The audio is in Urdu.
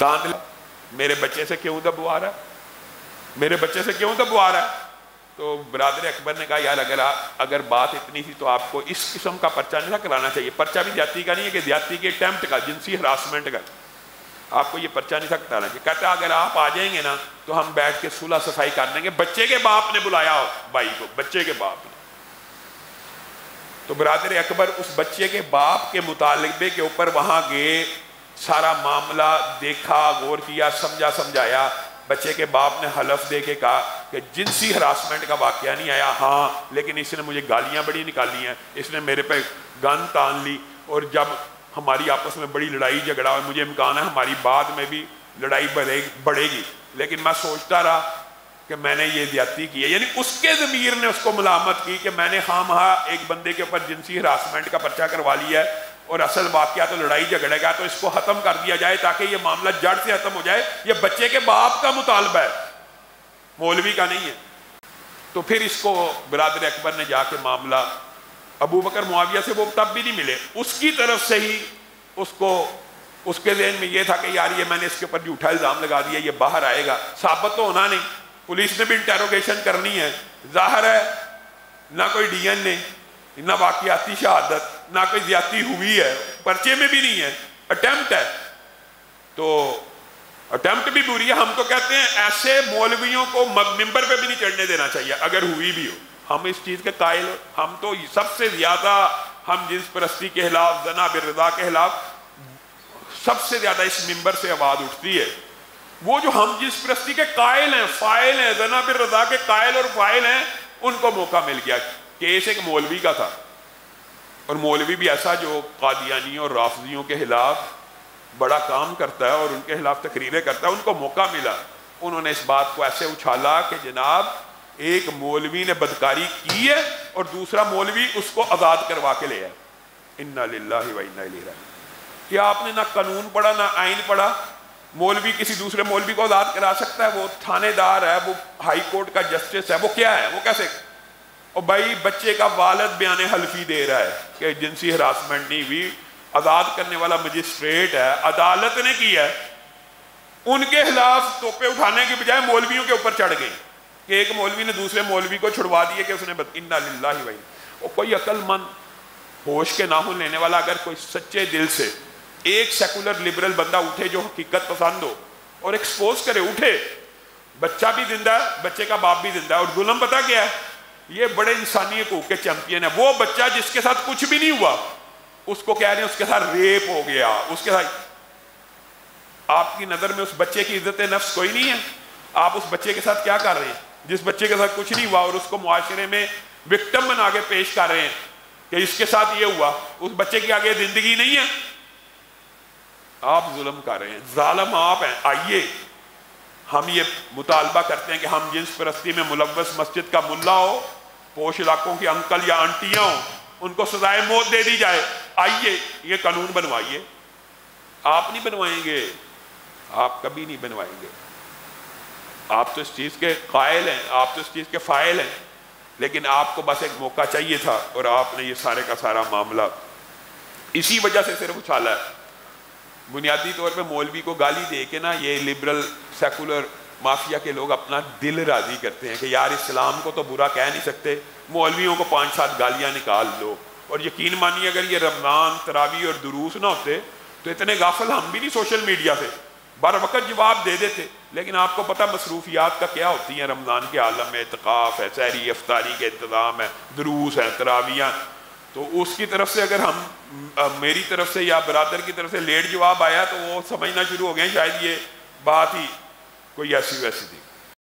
کان میرے بچے سے کیوں دبوا رہا ہے، میرے بچے سے کیوں دبوا رہا ہے؟ تو برادر اکبر نے کہا یار اگر بات اتنی تھی تو آپ کو اس قسم کا پرچہ نہیں کرانا چاہیے. پرچہ بھی زیادتی کا نہیں ہے کہ زیادتی کے اٹیمپٹ کا، جنسی ہراسمنٹ کا، آپ کو یہ پرچہ نہیں کرانا چاہیے. کہتا اگر آپ آ جائیں گے نا تو ہم بیٹھ کے صلح صفائی کر دیں گے. بچے کے باپ نے بلایا بھائی کو، بچے کے باپ نے. تو برادر اکبر اس بچے کے باپ کے مطالبے کے اوپر وہاں گئے، سارا معاملہ دیکھا، غور کیا، سمجھایا. بچے کے باپ نے حلف دے کے کہا کہ جنسی ہراسمنٹ کا واقعہ نہیں آیا، ہاں لیکن اس نے مجھے گالیاں بڑی نکالی ہیں، اس نے میرے پہ گن تان لی، اور جب ہماری آپس میں بڑی لڑائی جھگڑا اور مجھے امکان ہے ہماری بعد میں بھی لڑائی بڑھے گی، لیکن میں سوچتا رہا کہ میں نے یہ زیادتی کی ہے. یعنی اس کے ضمیر نے اس کو ملامت کی کہ میں نے خواہ مخواہ ایک بندے کے اوپر جنسی ہراسمنٹ کا پرچہ کروا لیا ہے، اور اصل واقعہ تو لڑائی جھگڑے گا، تو اس کو ختم کر دیا جائے تاکہ یہ معاملہ جڑ سے ختم ہو جائے. یہ بچے کے باپ کا مطالبہ ہے، مولوی کا نہیں ہے. تو پھر اس کو برادر اکبر نے جا کے معاملہ ابو بکر معاویہ سے، وہ تب بھی نہیں ملے، اس کی طرف سے ہی اس کے ذہن میں یہ تھا کہ یار یہ میں نے اس کے اوپر جھوٹا الزام لگا دیا، یہ باہر آئے گا، ثابت تو ہونا نہیں، پولیس نے بھی انٹیروگیشن کرنی ہے. ظاہر ہے نہ کوئی ڈی این اے، نہ واقعاتی شہادت، نہ کوئی زیادتی ہوئی ہے، پرچے میں بھی نہیں ہے، اٹیمپٹ ہے. تو اٹیمپٹ بھی بری ہے. ہم تو کہتے ہیں ایسے مولویوں کو ممبر پہ بھی نہیں چڑھنے دینا چاہیے اگر ہوئی بھی ہو. ہم اس چیز کے قائل، ہم تو سب سے زیادہ ہم جنس پرستی کے خلاف، زنا بالرضا کے خلاف سب سے زیادہ اس ممبر سے آواز اٹھتی ہے. وہ جو ہم جنس پرستی کے قائل ہیں، فاعل ہیں، زنا بالرضا کے قائل اور فاعل ہیں، ان کو موقع مل گیا. کیس ایک مولوی کا تھا، اور مولوی بھی ایسا جو قادیانیوں اور رافضیوں کے خلاف بڑا کام کرتا ہے اور ان کے خلاف تقریریں کرتا ہے. ان کو موقع ملا، انہوں نے اس بات کو ایسے اچھالا کہ جناب ایک مولوی نے بدکاری کی ہے اور دوسرا مولوی اس کو آزاد کروا کے لے آئے. انا للہ و انا الیہ راجعون. کیا آپ نے نہ قانون پڑھا نہ آئین پڑھا؟ مولوی کسی دوسرے مولوی کو آزاد کرا سکتا ہے؟ وہ تھانے دار ہے، وہ ہائی کورٹ کا جسٹس ہے، وہ کیا ہے، وہ کیسے؟ اور بھائی بچے کا والد بیان حلفی دے رہا ہے کہ جنسی ہراسمنٹ نہیں ہوئی، آزاد کرنے والا مجسٹریٹ ہے، عدالت نے کی ہے. ان کے خلاف توپے اٹھانے کی بجائے مولویوں کے اوپر چڑھ گئے کہ ایک مولوی نے دوسرے مولوی کو چھڑوا دیے کہ اس نے انا للہ و انا. اور کوئی عقل مند ہوش کے ناخن لینے والا اگر کوئی سچے دل سے ایک سیکولر لبرل بندہ اٹھے جو حقیقت پسند ہو اور ایکسپوز کرے، اٹھے، بچہ بھی زندہ ہے، بچے کا باپ بھی زندہ ہے. اور ظلم پتہ کیا ہے؟ یہ بڑے انسانی حقوق کے چیمپئن ہے. وہ بچہ جس کے ساتھ کچھ بھی نہیں ہوا، اس کو کہہ رہے ہیں اس کے ساتھ ریپ ہو گیا، اس کے ساتھ. آپ کی نظر میں اس بچے کی عزت نفس کوئی نہیں ہے؟ آپ اس بچے کے ساتھ کیا کر رہے ہیں جس بچے کے ساتھ کچھ نہیں ہوا، اور اس کو معاشرے میں وکٹم بنا کے پیش کر رہے ہیں کہ اس کے ساتھ یہ ہوا، اس بچے کی آگے زندگی نہیں ہے. آپ ظلم کر رہے ہیں، ظالم آپ ہیں. آئیے ہم یہ مطالبہ کرتے ہیں کہ ہم جنس پرستی میں ملوث مسجد کا ملا ہو، پوش علاقوں کے انکل یا آنٹیاں ہوں، ان کو سزائے موت دے دی جائے. آئیے یہ قانون بنوائیے. آپ نہیں بنوائیں گے، آپ کبھی نہیں بنوائیں گے. آپ تو اس چیز کے قائل ہیں، آپ تو اس چیز کے فاعل ہیں، لیکن آپ کو بس ایک موقع چاہیے تھا اور آپ نے یہ سارے کا سارا معاملہ اسی وجہ سے صرف اچھالا ہے. بنیادی طور پہ مولوی کو گالی دے کے نا یہ لبرل سیکولر مافیا کے لوگ اپنا دل راضی کرتے ہیں کہ یار اسلام کو تو برا کہہ نہیں سکتے، مولویوں کو 5-7 گالیاں نکال لو. اور یقین مانیے اگر یہ رمضان، تراویح اور دروس نہ ہوتے تو اتنے غافل ہم بھی نہیں سوشل میڈیا سے، بر وقت جواب دے دیتے. لیکن آپ کو پتہ مصروفیات کا کیا ہوتی ہیں رمضان کے عالم میں، اعتکاف ہے، سحری افطاری کے انتظام ہے، دروس ہیں، تراویح. تو اس کی طرف سے اگر میری طرف سے یا برادر کی طرف سے لیٹ جواب آیا تو وہ سمجھنا شروع ہو گئے شاید یہ بات ہی کوئی ایسی ویسی تھی.